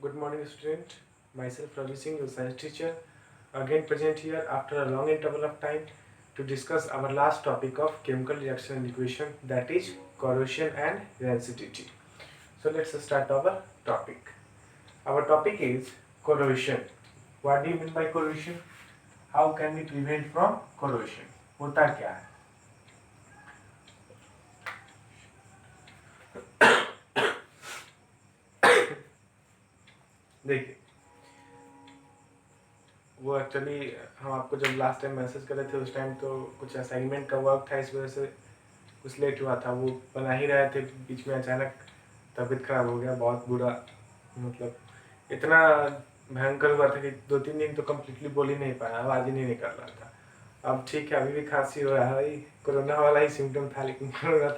Good morning, student. Myself Ravi Singh, your science teacher, again present here after a long interval of time to discuss our last topic of chemical reaction and equation, that is corrosion and rancidity. So let's start our topic. Our topic is corrosion. What do you mean by corrosion? How can we prevent from corrosion? होता क्या है? देखिए, वो actually हम आपको जब last time message कर रहे थे उस टाइम तो कुछ असाइनमेंट का वर्क था, इस वजह से कुछ लेट हुआ था। वो बना ही रहे थे, बीच में अचानक तबीयत खराब हो गया, बहुत बुरा, मतलब इतना भयंकर हुआ था कि 2-3 दिन तो कम्प्लीटली बोल ही नहीं पाया, आवाज़ ही नहीं निकल रहा था। अब ठीक है, अभी भी खांसी हो रहा है, वही कोरोना वाला ही सिम्टम था, लेकिन कोरोना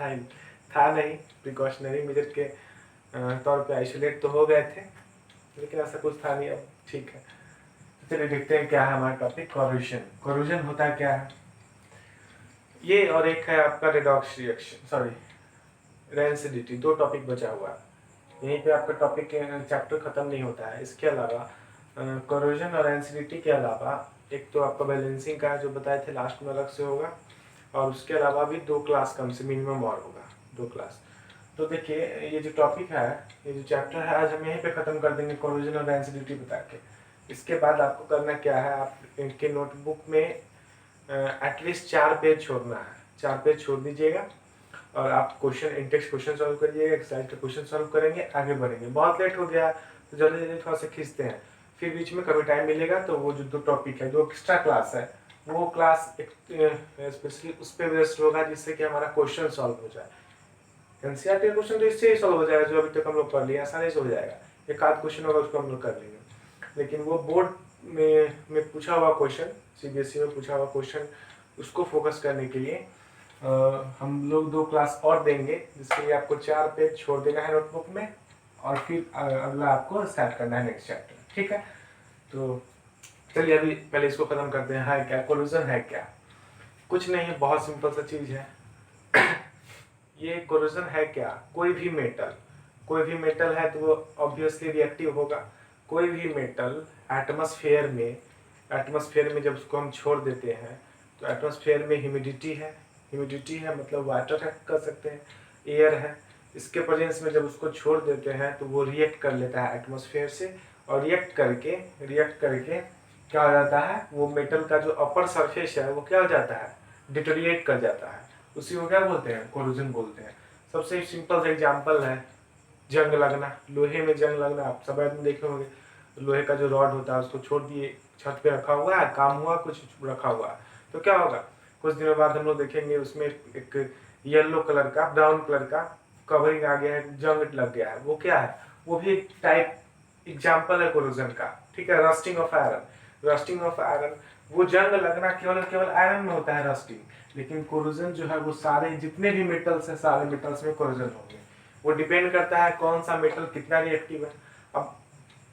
था नहीं, प्रिकॉशनरी मेजर के तौर पे आइसोलेट तो हो गए थे, लेकिन ऐसा कुछ था नहीं, अब ठीक है। चलिए देखते हैं क्या है हमारा टॉपिक, कोरोजन। कोरोजन होता क्या है ये, और एक है आपका रेडॉक्स रिएक्शन, सॉरी रेंसिडिटी। दो टॉपिक बचा हुआ है, यहीं पे आपका टॉपिक चैप्टर खत्म नहीं होता है। इसके अलावा कोरोजन और रेंसिडिटी के अलावा एक तो आपका बैलेंसिंग का है, जो बताए थे लास्ट में अलग से होगा, और उसके अलावा भी 2 क्लास कम से मिनिमम और होगा, 2 क्लास। तो देखिए, ये जो टॉपिक है, ये जो चैप्टर है, आज हम यहीं पे ख़त्म कर देंगे कोरोजन और डेंसिटी बता के। इसके बाद आपको करना क्या है, आप इनके नोटबुक में एटलीस्ट 4 पेज छोड़ना है, 4 पेज छोड़ दीजिएगा, और आप क्वेश्चन इंटेक्स क्वेश्चन सॉल्व करिएगा, एक्सरसाइज का क्वेश्चन सॉल्व करेंगे, आगे बढ़ेंगे। बहुत लेट हो गया तो जल्दी जल्दी थोड़ा सा खींचते हैं, फिर बीच में कभी टाइम मिलेगा तो वो जो 2 टॉपिक है, जो एक्स्ट्रा क्लास है, वो क्लास स्पेशली उस पर बेस्ड होगा, जिससे कि हमारा क्वेश्चन सॉल्व हो जाए। एनसीईआरटी क्वेश्चन तो इससे ही सॉल्व हो जाएगा, जो अभी तक हम लोग कर लिए, आसानी से हो जाएगा। एक आध क्वेश्चन होगा, उसको हम लोग कर लेंगे, लेकिन वो बोर्ड में पूछा हुआ क्वेश्चन, सीबीएसई में पूछा हुआ क्वेश्चन, उसको फोकस करने के लिए हम लोग 2 क्लास और देंगे, जिसके लिए आपको 4 पेज छोड़ देना है नोटबुक में, और फिर अगला आपको स्टार्ट करना है नेक्स्ट चैप्टर, ठीक है। तो चलिए अभी पहले इसको खत्म करते हैं। है क्या कोरोजन? है क्या? कुछ नहीं है, बहुत सिंपल सा चीज है। ये कोरोजन है क्या? कोई भी मेटल है तो वो ऑब्वियसली रिएक्टिव होगा। कोई भी मेटल एटमॉस्फेयर में जब उसको हम छोड़ देते हैं, तो एटमॉस्फेयर में ह्यूमिडिटी है मतलब वाटर है, कर सकते हैं, एयर है। इसके प्रेजेंस में जब उसको छोड़ देते हैं तो वो रिएक्ट कर लेता है एटमॉस्फेयर से, और रिएक्ट करके क्या हो जाता है, वो मेटल का जो अपर सरफेस है वो क्या हो जाता है, डिटोरिएट कर जाता है। उसी को क्या बोलते हैं, कोरोजन बोलते हैं। सबसे सिंपल सा एग्जांपल है जंग लगना, लोहे में जंग लगना। आप सब आदमी देखे होंगे, लोहे का जो रॉड होता है उसको छोड़ दिए, छत पे रखा हुआ है, काम हुआ, कुछ रखा हुआ है, तो क्या होगा, कुछ दिनों बाद हम लोग देखेंगे उसमें एक येलो कलर का, ब्राउन कलर का कवरिंग आ गया है, जंग लग गया है। वो क्या है, वो भी एक टाइप एग्जाम्पल है कोरोजन का, ठीक है। रस्टिंग ऑफ आयरन, वो जंग लगना केवल आयरन में होता है रस्टिंग, लेकिन कोरोजन जो है वो सारे जितने भी मेटल्स हैं, सारे मेटल्स में कोरोजन होंगे। वो डिपेंड करता है कौन सा मेटल कितना रिएक्टिव है। अब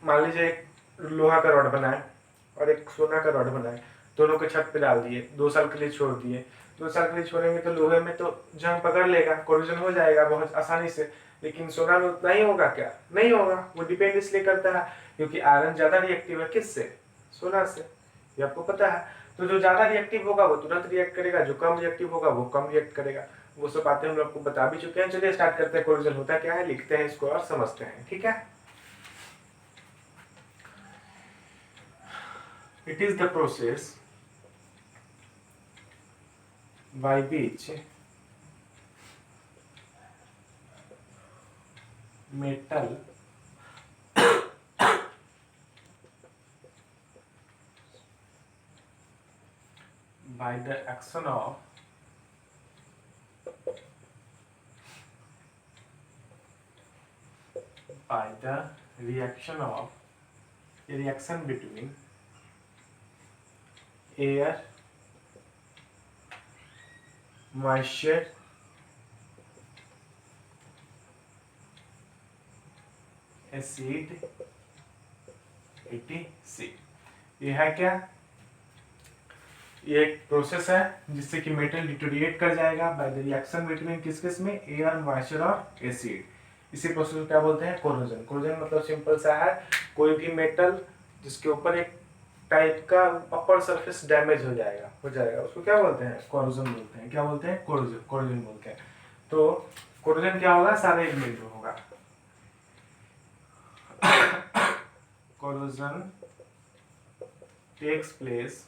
मान लीजिए एक लोहा का रॉड बनाए और एक सोना का रॉड बनाए, दोनों को छत पे डाल दिए, 2 साल के लिए छोड़ दिए। 2 साल के लिए छोड़ेंगे तो लोहे में तो जंग पकड़ लेगा, कोरोजन हो जाएगा बहुत आसानी से, लेकिन सोना में उतना ही होगा क्या? नहीं होगा। वो डिपेंड इसलिए करता है क्योंकि आयरन ज्यादा रिएक्टिव है, किससे? सोना से, ये आपको पता है। तो जो ज्यादा रिएक्टिव होगा वो तुरंत रिएक्ट करेगा, जो कम रिएक्टिव होगा वो कम रिएक्ट करेगा। वो सब बातें हम आपको बता भी चुके हैं। चलिए स्टार्ट करते हैं, कोरोजन होता क्या है, लिखते हैं इसको और समझते हैं, ठीक है। It is the process by which metal by the action of by the reaction of a reaction between air, moisture, acid, etc. ये है क्या? ये एक प्रोसेस है जिससे कि मेटल डिटोरिएट कर जाएगा बाय द रिएक्शन बिटवीन किस किस में, एयर, मॉइस्चर और एसिड। इसी प्रोसेस को क्या बोलते हैं? कोरोजन। कोरोजन मतलब सिंपल सा है, कोई भी मेटल जिसके ऊपर एक टाइप का अपर सरफेस डैमेज हो जाएगा उसको क्या बोलते हैं? कोरोजन बोलते हैं। क्या बोलते हैं? कोरोजन। कोरोजन बोलते हैं। तो कोरोजन क्या होगा? सारे एलिमेंट में होगा। Corrosion takes place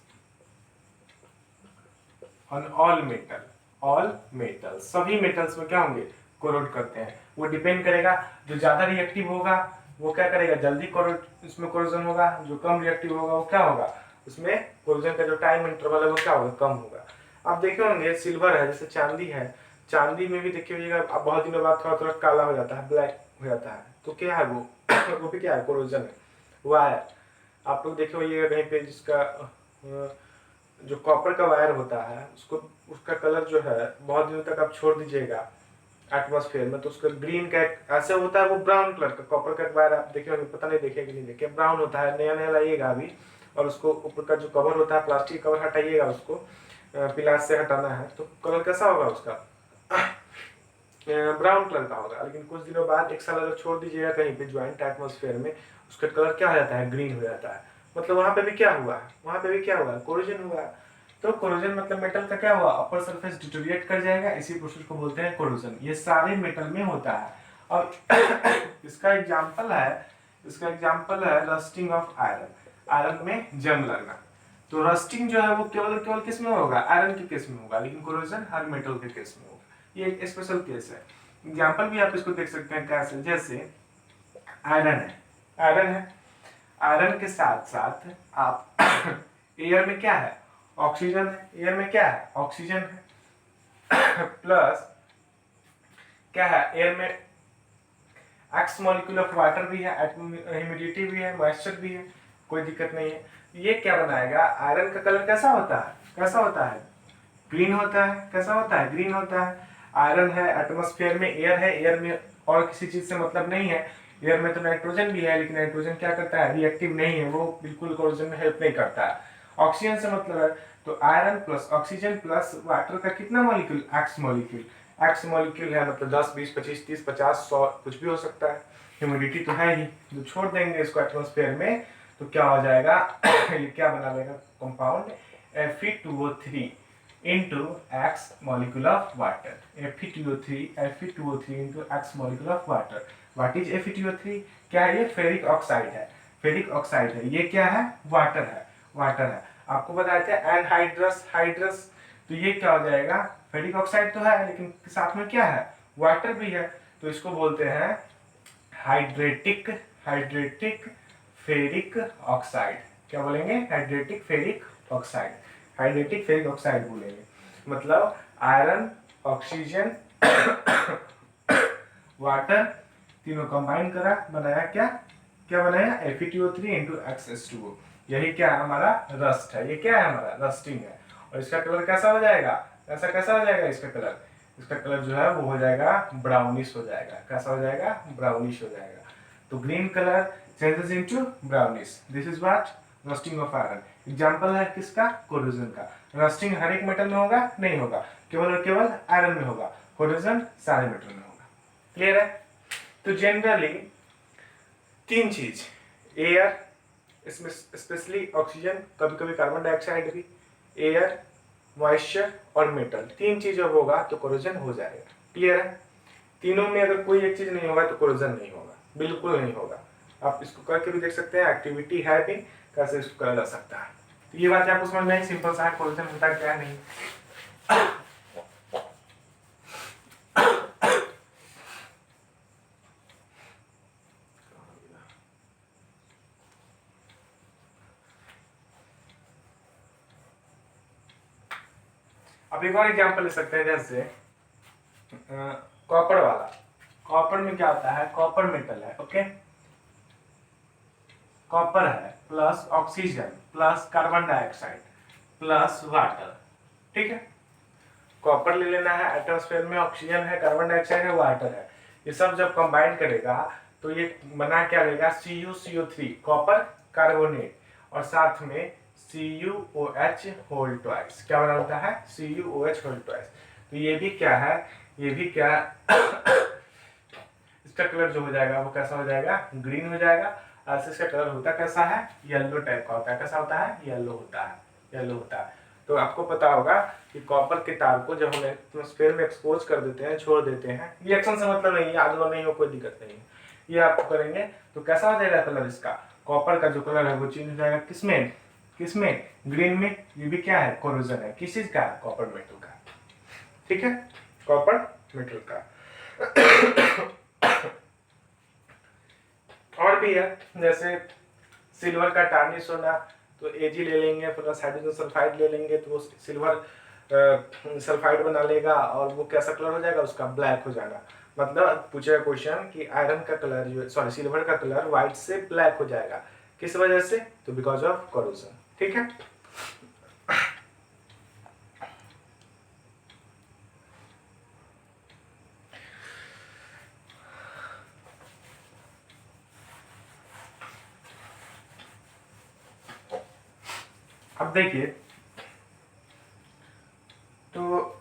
on all metal. All metal, सभी मेटल्स में क्या होंगे? कोरोड करते हैं। वो डिपेंड करेगा, जो ज्यादा रिएक्टिव होगा वो क्या करेगा? जल्दी कोरोड, इसमें कोरोजन होगा। जो कम रिएक्टिव होगा वो क्या होगा? उसमें कोरोजन का जो टाइम इंटरवल है वो क्या होगा? कम होगा। आप देखे होंगे सिल्वर है, जैसे चांदी है, चांदी में भी देखिए होइएगा अब बहुत दिनों बाद थोड़ा थोड़ा काला हो जाता है, ब्लैक हो जाता है, तो क्या है वो? वो भी क्या है? कोरोजन है। वायर, आप लोग देखे होइएगा कहीं पे जिसका जो कॉपर का वायर होता है उसको, उसका कलर जो है बहुत दिनों तक आप छोड़ दीजिएगा एटमॉस्फेयर में तो उसका ग्रीन का ऐसे होता है, वो ब्राउन कलर का कॉपर का वायर आप देखे होंगे, पता नहीं देखे कि नहीं देखे, ब्राउन होता है। नया नया लाइएगा अभी, और उसको ऊपर का जो कवर होता है प्लास्टिक कवर हटाइएगा, उसको पिलास से हटाना है तो कलर कैसा होगा उसका? ब्राउन कलर का होगा। लेकिन कुछ दिनों बाद, एक साल अगर छोड़ दीजिएगा कहीं पे ज्वाइंट एटमॉस्फेयर में, उसका कलर क्या हो जाता है? ग्रीन हो जाता है। मतलब वहां पे भी क्या हुआ? वहां पे भी क्या हुआ? कोरोजन हुआ। तो कोरोजन मतलब मेटल का क्या हुआ? अपर सरफेस डिटोरिएट कर जाएगा, इसी प्रोसेस को बोलते हैं कोरोजन। ये सारे मेटल में होता है। और इसका एग्जाम्पल है रस्टिंग ऑफ आयरन। आयरन में जंग लगना। तो रस्टिंग जो है वो केवल केवल किस में होगा? आयरन के केस में होगा, लेकिन कोरोजन हर मेटल के केस में होगा। ये एक स्पेशल केस है। एग्जाम्पल भी आप इसको देख सकते हैं कैसे, जैसे आयरन है, आयरन है, आयरन के साथ साथ आप एयर में क्या है? ऑक्सीजन है। एयर में क्या है? ऑक्सीजन है। प्लस क्या है? एयर में एक्स मॉलिक्यूल ऑफ वाटर भी है, ह्यूमिडिटी भी है, मॉइस्चर भी है, कोई दिक्कत नहीं है। ये क्या बनाएगा? आयरन का कलर कैसा होता है? कैसा होता है? ग्रीन होता है। कैसा होता है? ग्रीन होता है। आयरन है, एटमॉस्फेयर में एयर है, एयर में और किसी चीज से मतलब नहीं है। एयर में तो नाइट्रोजन भी है, लेकिन नाइट्रोजन क्या करता है? रिएक्टिव नहीं है, वो बिल्कुल कोरोजन में हेल्प नहीं करता है। ऑक्सीजन से मतलब है, तो iron plus oxygen plus water का कितना molecule? X molecule. X molecule है मतलब 10 20 25 30 50 100 कुछ भी हो सकता है। ह्यूमिडिटी तो है ही, जो छोड़ देंगे इसको एटमॉस्फेयर में तो क्या हो जाएगा? ये क्या बना लेगा? Compound Fe2O3 into X molecule of water. Fe2O3 into X molecule of water. What is Fe2O3? क्या है ये? फेरिक ऑक्साइड है। फेरिक ऑक्साइड है। ये क्या है? वाटर है। वाटर है। आपको बताए थे एनहाइड्रस, हाइड्रस, तो ये क्या हो जाएगा? फेरिक ऑक्साइड तो है, लेकिन साथ में क्या है? वाटर भी है। तो इसको बोलते हैं हाइड्रेटिक, हाइड्रेटिक फेरिक ऑक्साइड। क्या बोलेंगे? हाइड्रेटिक फेरिक ऑक्साइड। हाइड्रेटिक फेरिक ऑक्साइड बोलेंगे। मतलब आयरन, ऑक्सीजन, वाटर तीनों कंबाइन करा, बनाया क्या? क्या बनाया? Fe2O3 into XH2O। यही क्या है? हमारा रस्ट है। ये क्या है? हमारा रस्टिंग है। और इसका कलर कैसा हो जाएगा? कैसा हो जाएगा इसका कलर? इसका कलर जो है वो हो जाएगा ब्राउनिश हो जाएगा। कैसा हो जाएगा? ब्राउनिश हो जाएगा। तो green colour changes into brownish. This is what? Rusting of iron. Example है किसका? कोरोजन का। रस्टिंग हर एक मेटल में होगा? नहीं होगा, केवल और केवल आयरन में होगा। कोरोजन सारे मेटल में होगा। क्लियर है? तो जनरली तीन चीज, एयर, इसमें स्पेशली ऑक्सीजन, कभी कभी कार्बन डाइऑक्साइड भी, एयर, मॉइस्चर और मेटल, तीन चीज जब होगा तो कोरोजन हो जाएगा। क्लियर है? तीनों में अगर कोई एक चीज नहीं होगा तो कोरोजन नहीं होगा, बिल्कुल नहीं होगा। आप इसको करके भी देख सकते हैं, एक्टिविटी है भी, कैसे इसको करा जा सकता है। तो ये बात आपको समझ में आई? सिंपल सा कोरोजन होता क्या नहीं। अब एक और एग्जांपल ले सकते हैं, जैसे कॉपर वाला। कॉपर में क्या होता है? कॉपर मेटल है, ओके, कॉपर है plus oxygen plus carbon dioxide plus water, ठीक है। कॉपर ले लेना है, एटमॉस्फेयर में ऑक्सीजन है, कार्बन डाइऑक्साइड है, वाटर है। ये सब जब कंबाइन करेगा तो ये बना क्या देगा? CuCO3, कॉपर कार्बोनेट, और साथ में CuOH होल ट्वाइस। क्या बना होता है? CuOH whole twice. तो ये भी क्या है? ये भी क्या इसका कलर जो हो जाएगा वो कैसा हो जाएगा, ग्रीन हो जाएगा। ऐसे इसका कलर होता कैसा है, येलो टाइप का होता है। कैसा होता है, येलो होता है, येलो होता है। तो आपको पता होगा कि कॉपर के तार को जब हम एटमॉस्फेयर में एक्सपोज कर देते हैं, छोड़ देते हैं, रिएक्शन से मतलब नहीं है, याद नहीं हो कोई दिक्कत नहीं है, ये आप करेंगे तो कैसा हो जाएगा कलर इसका, कॉपर का जो कलर है वो चेंज हो जाएगा। किसमें, किसमें, ग्रीन में। ये भी क्या है, कोरोजन है। किस चीज का, कॉपर मेटल का। ठीक है, कॉपर मेटल का। और भी है, जैसे सिल्वर का टार्निश होना, तो एजी ले लेंगे प्लस हाइड्रोजन सल्फाइड ले लेंगे तो वो सिल्वर सल्फाइड बना लेगा और वो कैसा कलर हो जाएगा उसका, ब्लैक हो जाएगा। मतलब पूछेगा क्वेश्चन कि आयरन का कलर जो, सॉरी सिल्वर का कलर व्हाइट से ब्लैक हो जाएगा, किस वजह से, तो बिकॉज ऑफ कोरोजन। ठीक है, अब देखिए तो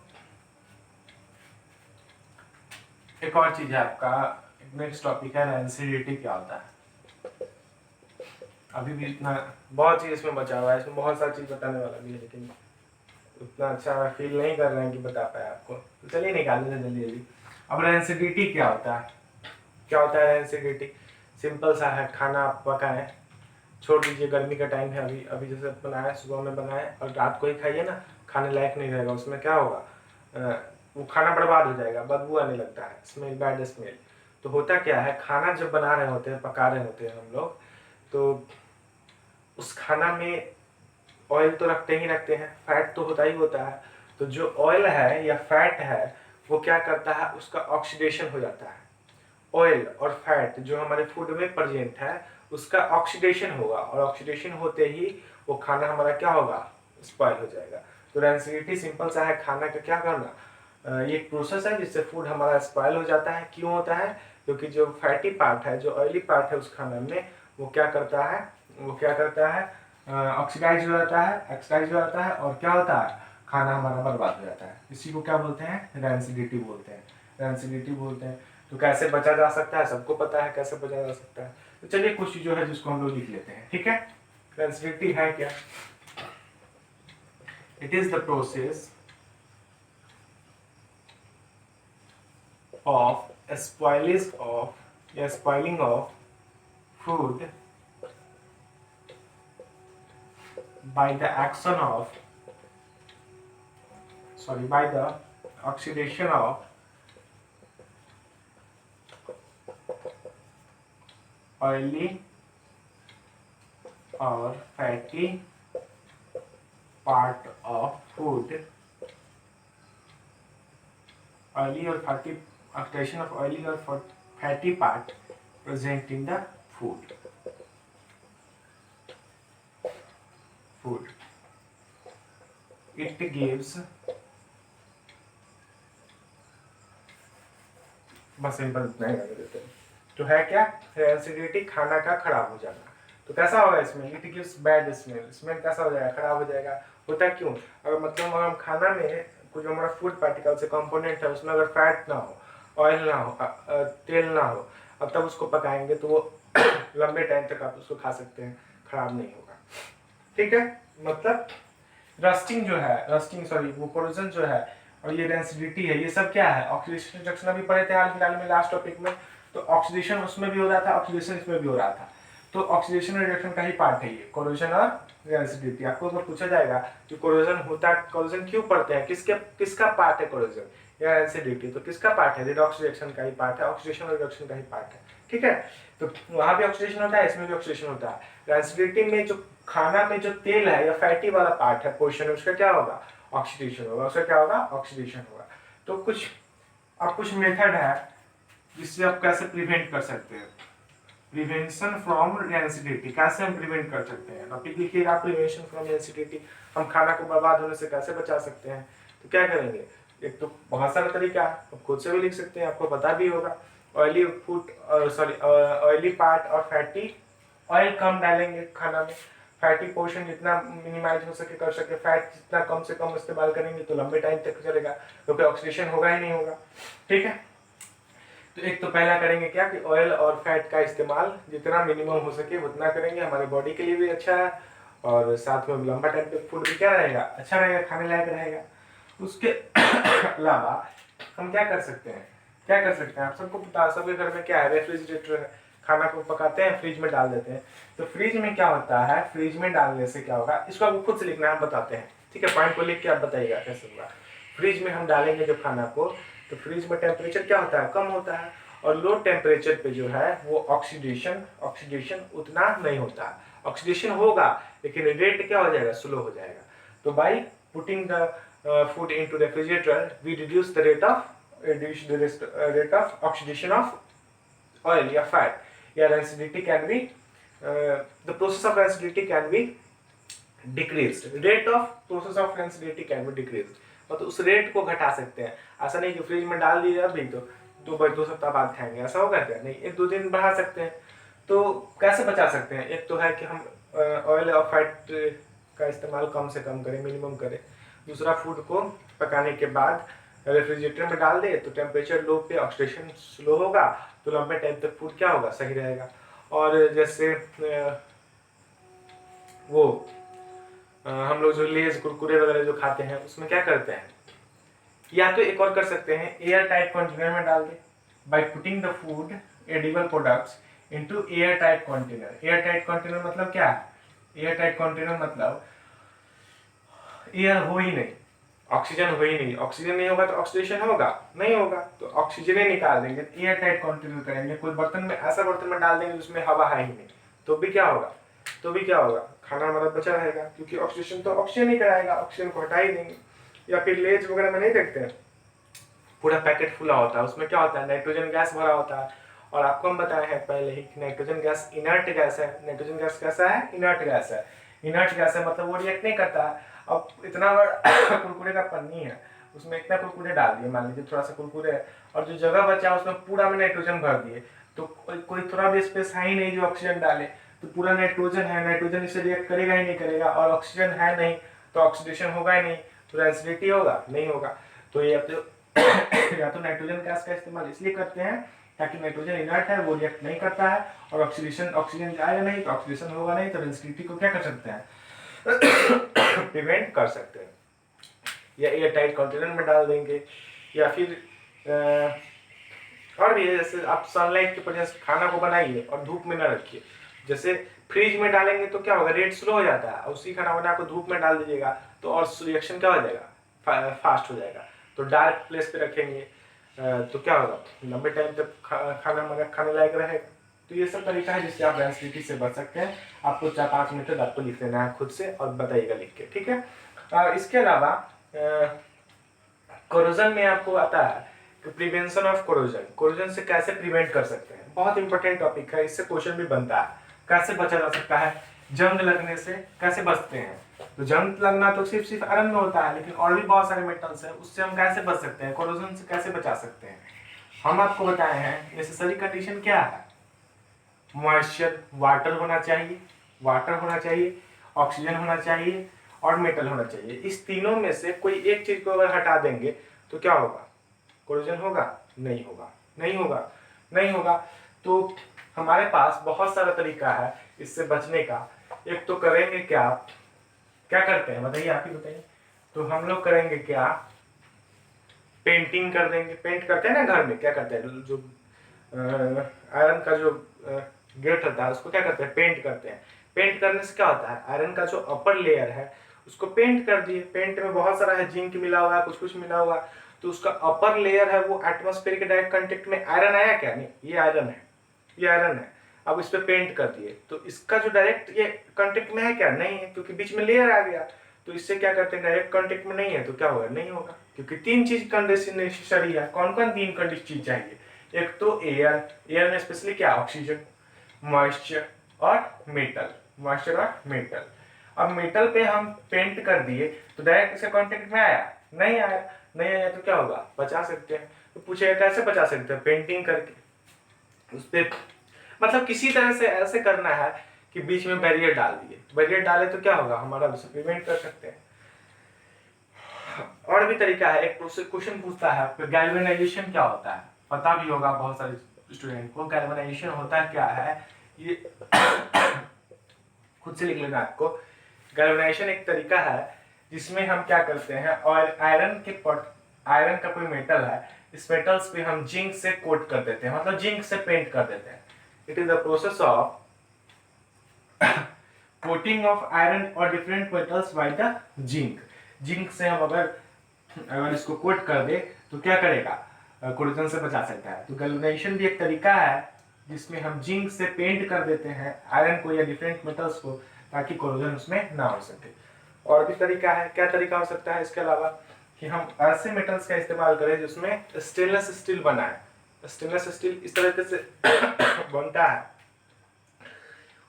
एक और चीज है आपका, नेक्स्ट टॉपिक है रेंसिडिटी क्या होता है। अभी भी इतना बहुत चीज इसमें बचा हुआ है, इसमें बहुत सारी चीज बताने वाला भी है, लेकिन उतना अच्छा फील नहीं कर रहे हैं कि बता पाए आपको, तो चलिए निकाल लेते जल्दी जल्दी। अब रेंसिडिटी क्या होता है, क्या होता है रेंसिडिटी, सिंपल सा है, खाना आप पकाएं, छोड़ दीजिए, गर्मी का टाइम है, अभी अभी जैसे बनाया सुबह में बनाए और रात को ही खाइए ना, खाने लायक नहीं रहेगा, उसमें क्या होगा, वो खाना बर्बाद हो जाएगा, बदबू आने लगता है, स्मेल, बैड स्मेल। तो होता क्या है, खाना जब बना रहे होते हैं, पका रहे होते हैं हम लोग, तो उस खाना में ऑयल तो रखते ही रखते हैं, फैट तो होता ही होता है। तो जो ऑयल है या फैट है वो क्या करता है, उसका ऑक्सीडेशन हो जाता है। ऑयल और फैट जो हमारे फूड में प्रेजेंट है उसका ऑक्सीडेशन होगा, और ऑक्सीडेशन होते ही वो खाना हमारा क्या होगा, स्पॉइल हो जाएगा। तो रेंसिडिटी सिंपल सा है, खाना का क्या करना, ये एक प्रोसेस है जिससे फूड हमारा स्पॉइल हो जाता है। क्यों होता है, क्योंकि जो फैटी पार्ट है, जो ऑयली पार्ट है उस खाना में, वो क्या करता है, वो क्या करता है, ऑक्सीडाइज हो जाता है, एक्सडाइज हो जाता है, और क्या होता है, खाना हमारा बर्बाद हो जाता है। इसी को क्या बोलते हैं, रेंसिडिटी बोलते हैं, रेंसिडिटी बोलते हैं। तो कैसे बचा जा सकता है, सबको पता है कैसे बचा जा सकता है। तो चलिए कुछ चीजों है जिसको हम लोग लिख लेते हैं। ठीक है, रेंसिडिटी है क्या, it is the process of spoiling of food by the action of, by the oxidation of oily or fatty part of food, oily or fatty, oxidation of oily or fatty part present in the food. It gives, बस simple इतना ही कर देते हैं। तो है क्या, rancidity, खाना का खराब हो जाना। तो कैसा होगा इसमें, it gives bad smell, smell कैसा हो जाएगा, खराब हो जाएगा। होता क्यों, अगर मतलब हम खाना में कुछ हमारा फूड पार्टिकल से कंपोनेंट है उसमें अगर फैट ना हो, ऑयल ना हो, तेल ना हो, अब तब उसको पकाएंगे तो वो लंबे टाइम तक आप उसको खा सकते हैं, खराब नहीं होगा। ठीक है, मतलब रस्टिंग जो है, वो कोरोजन जो है और ये रेंसिडिटी है, ये सब क्या है, ऑक्सीडेशन रिडक्शन अभी पढ़े थे हाल फिलहाल में लास्ट टॉपिक में। तो ऑक्सीडेशन उसमें भी हो रहा था, ऑक्सीडेशन इसमें भी हो रहा था। तो ऑक्सीडेशन रिडक्शन का ही पार्ट है ये कोरोजन और रेंसिडिटी। आपको अगर पूछा जाएगा कि कोरोजन क्यों पढ़ते हैं, किसका पार्ट है कोरोजन या रेंसिडिटी, तो किसका पार्ट है, रिडॉक्स रिएक्शन का ही पार्ट है, ऑक्सीडेशन और रिडक्शन का ही पार्ट है। ठीक है, तो वहां भी ऑक्सीडेशन होता है, इसमें भी ऑक्सीडेशन होता है। रेंसिडिटी में जो खाना में जो तेल है या फैटी वाला पार्ट है, पोर्शन, उसका क्या होगा, ऑक्सीडेशन होगा, उसका क्या होगा, ऑक्सीडेशन होगा। तो कुछ मेथड है जिससे आप कैसे प्रिवेंट कर सकते हैं, प्रिवेंशन फ्रॉम रेंसिडिटी, कैसे हम प्रिवेंट कर सकते हैं। टॉपिक लिखिएगा, प्रिवेंशन फ्रॉम रेंसिडिटी, हम खाना को बर्बाद होने से कैसे बचा सकते हैं। तो क्या करेंगे, एक तो बहुत सारा तरीका है, आप खुद से भी लिख सकते हैं, आपको पता भी होगा। ऑयली फूड, ऑयली पार्ट और फैटी, ऑयल कम डालेंगे खाना में, फैटी पोर्शन जितना मिनिमाइज हो सके कर सके, फैट जितना कम से कम इस्तेमाल करेंगे तो लंबे टाइम तक चलेगा, क्योंकि ऑक्सीडेशन होगा ही नहीं होगा। ठीक है, तो एक तो पहला करेंगे क्या कि ऑयल और फैट का इस्तेमाल जितना मिनिमम हो सके उतना करेंगे, हमारे बॉडी के लिए भी अच्छा है और साथ में लंबा टाइम तक फूड भी क्या रहेगा, अच्छा रहेगा, खाने लायक रहेगा। उसके अलावा हम क्या कर सकते हैं, क्या कर सकते हैं, आप सबको पता है सबके घर में क्या है, रेफ्रिजरेटर है, खाना को पकाते हैं फ्रिज में डाल देते हैं। तो फ्रिज में क्या होता है, फ्रिज में डालने से क्या होगा, इसको आपको खुद से लिखना है, हम बताते हैं, ठीक है, पॉइंट को लिख के आप बताइएगा कैसे होगा। फ्रिज में हम डालेंगे जब खाना को, तो फ्रिज में टेम्परेचर क्या होता है, कम होता है, और लो टेम्परेचर पे जो है वो ऑक्सीडेशन उतना नहीं होता, ऑक्सीडेशन होगा लेकिन रेट क्या हो जाएगा, स्लो हो जाएगा। तो by putting the food into refrigerator we reduce the rate of oxidation of oil या fat, या acidity can be the process of acidity can be decreased, rate of process of acidity can be decreased, मतलब उस rate को घटा सकते हैं। ऐसा नहीं कि फ्रिज में डाल दिए अभी तो 2 सप्ताह बाद खाएंगे, ऐसा होगा क्या, नहीं, 1-2 दिन बढ़ा सकते हैं। तो कैसे बचा सकते हैं, एक तो है कि हम ऑयल और फैट का इस्तेमाल कम से कम करें, मिनिमम करें। दूसरा, फूड को पकाने के बाद रेफ्रिजरेटर में डाल दे तो टेम्परेचर लो पे ऑक्सीडेशन स्लो होगा, तो लंबे टाइम तक फूड क्या होगा, सही रहेगा। और जैसे वो हम लोग जो लेज कुरकुरे वगैरह जो खाते हैं उसमें क्या करते हैं, या तो एक और कर सकते हैं, एयर टाइट कंटेनर में डाल दे, by putting the food edible products into air tight container. Air tight container मतलब क्या है, एयर टाइट कंटेनर मतलब एयर हो ही नहीं, ऑक्सीजन हो ही नहीं, ऑक्सीजन नहीं होगा तो ऑक्सीडेशन होगा नहीं होगा, तो ऑक्सीजन ही निकाल देंगे, एयर टाइट कंटेनर करेंगे, कोई बर्तन में, ऐसा बर्तन में डाल देंगे जिसमें हवा है ही नहीं, तो भी क्या होगा, तो भी क्या होगा, खाना हमारा बचा रहेगा, क्योंकि ऑक्सीडेशन तो ऑक्सीजन ही कराएगा, ऑक्सीजन को हटा ही देंगे। या फिर लेज वगैरह में नहीं देखते हैं, पूरा पैकेट फुला होता है, उसमें क्या होता है, नाइट्रोजन गैस भरा होता है, और आपको हम बताए हैं पहले ही कि नाइट्रोजन गैस इनर्ट गैस है। नाइट्रोजन गैस कैसा है, इनर्ट गैस है। इनर्ट गैस है मतलब वो रिएक्ट नहीं करता है। अब इतना बड़ा कुरकुरे का पन्नी है, उसमें इतना कुरकुरे डाल दिए, मान लीजिए थोड़ा सा कुरकुरे है, और जो जगह बचा उसमें पूरा में नाइट्रोजन भर दिए, तो कोई थोड़ा भी स्पेस है ही नहीं जो ऑक्सीजन डाले, तो पूरा नाइट्रोजन है, नाइट्रोजन इससे रिएक्ट करेगा ही नहीं करेगा, और ऑक्सीजन है नहीं तो ऑक्सीडेशन होगा ही नहीं, तो एसिडिटी होगा नहीं होगा। तो ये अब या तो नाइट्रोजन गैस का इस्तेमाल इसलिए करते हैं ताकि नाइट्रोजन इनर्ट है, वो रिएक्ट नहीं करता है, और ऑक्सीजन जाएगा नहीं तो ऑक्सीडेशन होगा नहीं, तो एसिडिटी को क्या कर सकते हैं, प्रिवेंट कर सकते हैं। या एयर टाइट कंटेनर में डाल देंगे, या फिर और भी जैसे आप सनलाइट के वजह से खाना को बनाइए और धूप में न रखिए। जैसे फ्रिज में डालेंगे तो क्या होगा, रेट स्लो हो जाता है, उसी खाना बना को धूप में डाल दीजिएगा तो और रिएक्शन क्या हो जाएगा, फास्ट हो जाएगा। तो डार्क प्लेस पे रखेंगे तो क्या होगा, लंबे टाइम तक खाना खाने लायक रहेगा। तो ये सब तरीका है जिससे आप एसिडिटी से बच सकते हैं। आपको 4-5 मिनट तक आपको लिख लेना है खुद से और बताइएगा लिख के, ठीक है। इसके अलावा कोरोजन में आपको आता है कि प्रिवेंशन ऑफ कोरोजन से कैसे प्रिवेंट कर सकते हैं, बहुत इंपॉर्टेंट टॉपिक है, इससे क्वेश्चन भी बनता है, कैसे बचा जा सकता है, जंग लगने से कैसे बचते हैं। तो जंग लगना तो सिर्फ आयरन में होता है, लेकिन और भी बहुत सारे मेटल्स हैं, उससे हम कैसे बच सकते हैं, कोरोजन से कैसे बचा सकते हैं। हम आपको बताए हैं नेसेसरी कंडीशन क्या है, मॉइस्चर, वाटर होना चाहिए, ऑक्सीजन होना चाहिए और मेटल होना चाहिए। इस तीनों में से कोई एक चीज को अगर हटा देंगे तो क्या होगा, कोरोजन होगा नहीं होगा। तो हमारे पास बहुत सारा तरीका है इससे बचने का। एक तो करेंगे क्या करते हैं बताइए, आप ही बताइए। तो हम लोग करेंगे क्या, पेंटिंग कर देंगे, पेंट करते हैं ना घर में, क्या करते हैं, जो आयरन का जो गेट होता है उसको क्या करते हैं, पेंट करते हैं। पेंट करने से क्या होता है, आयरन का जो अपर लेयर है उसको पेंट कर दिए, पेंट में बहुत सारा है, जिंक मिला हुआ है, कुछ मिला हुआ है, तो उसका अपर लेयर है वो एटमॉस्फेयर के डायरेक्ट कांटेक्ट में, आयरन आया क्या, नहीं, ये आयरन है। अब इस पे पेंट कर दिए तो इसका जो डायरेक्ट ये कांटेक्ट में है क्या, नहीं है, क्योंकि बीच में लेयर आ गया। तो इससे क्या करते हैं, डायरेक्ट कांटेक्ट में नहीं है तो क्या होगा, नहीं होगा, क्योंकि 3 चीज कंडीशन नेसेसरी है। कौन कौन 3 कंडीशन चीज चाहिए, एक तो एयर में स्पेशली क्या, ऑक्सीजन, मॉइस्चर और मेटल। अब मेटल पे हम पेंट कर दिए तो डायरेक्ट इसके कांटेक्ट में आया, नहीं आया तो क्या होगा, बचा सकते हैं। तो पूछेगा कैसे बचा सकते हैं, पेंटिंग करके उस पे, मतलब किसी तरह से ऐसे करना है कि बीच में बैरियर डाल दिए, बैरियर डाले तो क्या होगा, हमारा उसे प्रिवेंट कर सकते हैं। और भी तरीका है, एक क्वेश्चन पूछता है गैल्वेनाइजेशन क्या होता है, पता भी होगा बहुत सारे स्टूडेंट को। गैल्वेनाइजेशन होता क्या है ये खुद से लिख लेना आपको। गैल्वेनाइजेशन एक तरीका है जिसमें हम क्या करते हैं, और आयरन का कोई मेटल है, इस मेटल्स पे हम जिंक से कोट कर देते हैं, मतलब जिंक से पेंट कर देते हैं। It is the process of coating of iron और different metals by the zinc. Zinc से हम अगर इसको कोट कर दे तो क्या करेगा, कोरोजन से बचा सकता है। तो गैल्वेनाइजेशन भी एक तरीका है जिसमें हम जिंक से पेंट कर देते हैं आयरन को या डिफरेंट मेटल्स को, ताकि कोरोजन उसमें ना हो सके। और भी तरीका है, क्या तरीका हो सकता है इसके अलावा, कि हम ऐसे मेटल्स का इस्तेमाल करें जिसमें स्टेनलेस स्टील बना है। स्टेनलेस स्टील इस तरीके से बनता है,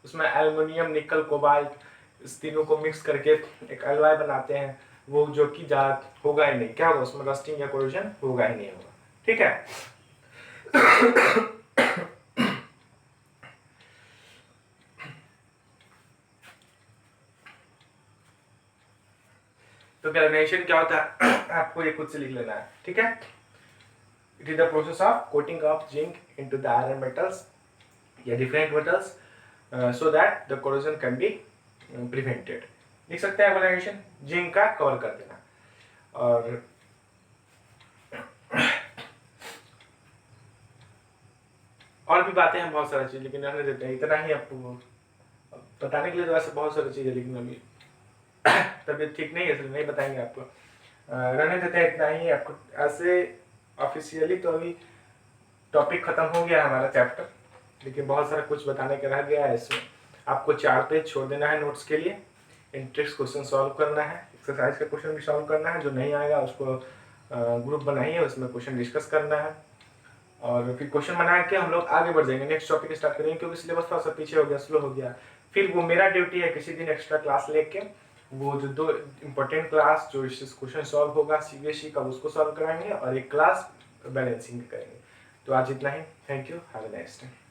उसमें एल्युमिनियम, निकल, कोबाल्ट इस तीनों को मिक्स करके एक एलॉय बनाते हैं, वो जो कि होगा ही नहीं, क्या होगा उसमें, रस्टिंग या कोरोजन होगा ही नहीं होगा। ठीक है। तो गैल्वेनाइजेशन क्या होता है आपको ये खुद से लिख लेना है। ठीक है। It is the process of coating of zinc into the iron metals या different metals so that the corrosion can be prevented। लिख सकते हैं गैल्वेनाइजेशन, जिंक का कवर कर देना। और भी बातें हैं बहुत सारी चीज, लेकिन रहने देते हैं, इतना ही आपको बताने के लिए। तो ऐसे बहुत सारी चीजें, लेकिन अभी तबीयत ठीक नहीं है इसलिए नहीं बताएंगे आपको, रहने देते हैं, इतना ही आपको। ऐसे ऑफिशियली तो अभी टॉपिक खत्म हो गया है हमारा चैप्टर, लेकिन बहुत सारा कुछ बताने का रह गया है इसमें। आपको 4 पेज छोड़ देना है नोट्स के लिए, इंटरेस्ट क्वेश्चन सॉल्व करना है, एक्सरसाइज का क्वेश्चन भी सॉल्व करना है, जो नहीं आएगा उसको ग्रुप बनाइए, उसमें क्वेश्चन डिस्कस करना है, और फिर क्वेश्चन बना के हम लोग आगे बढ़ जाएंगे, नेक्स्ट टॉपिक स्टार्ट करेंगे, क्योंकि सिलेबस थोड़ा सा पीछे हो गया, स्लो हो गया। फिर वो मेरा ड्यूटी है किसी दिन एक्स्ट्रा क्लास लेके वो जो 2 इंपॉर्टेंट क्लास जो इस क्वेश्चन सॉल्व होगा सीबीएसई का, उसको सॉल्व कराएंगे, और एक क्लास बैलेंसिंग करेंगे। तो आज इतना ही। Thank you, have a nice day.